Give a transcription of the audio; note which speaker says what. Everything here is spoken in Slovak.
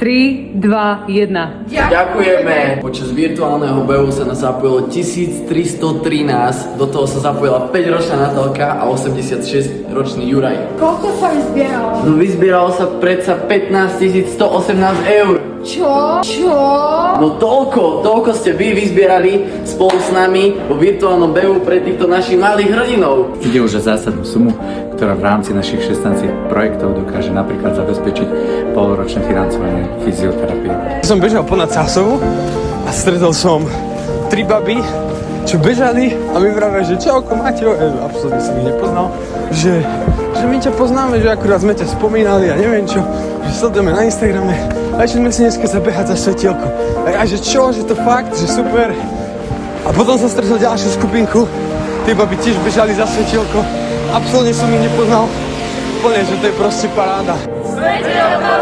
Speaker 1: 3, 2, 1.
Speaker 2: Ďakujeme! Počas virtuálneho behu sa nás zapojilo 1313, do toho sa zapojila 5-ročná Natálka a 86-ročný Juraj.
Speaker 3: Koľko sa vyzbieralo?
Speaker 2: No vyzbieralo sa predsa 15 118 eur.
Speaker 3: Čo?
Speaker 2: No toľko ste vy vyzbierali spolu s nami vo virtuálnom behu pre týchto našich malých hrdinov.
Speaker 4: Ide už o zásadnú sumu, ktorá v rámci našich 16 projektov dokáže napríklad zabezpečiť polročné financovanie fyzioterapie.
Speaker 5: Som bežal ponad Sásovu a stretol som 3 baby, čo bežali a mi vravia, že čauko Maťo, absolútne som ich nepoznal, že my ťa poznáme, že akurát sme ťa spomínali a neviem čo, že sledujeme na Instagrame a že sme si dneska zabehať za svetielko. A že čo, že to fakt, že super. A potom som stretol ďalšiu skupinku, tí baby tiež bežali za svetielko, absolútne som ich nepoznal, úplne, že to je proste paráda.
Speaker 3: Svetielko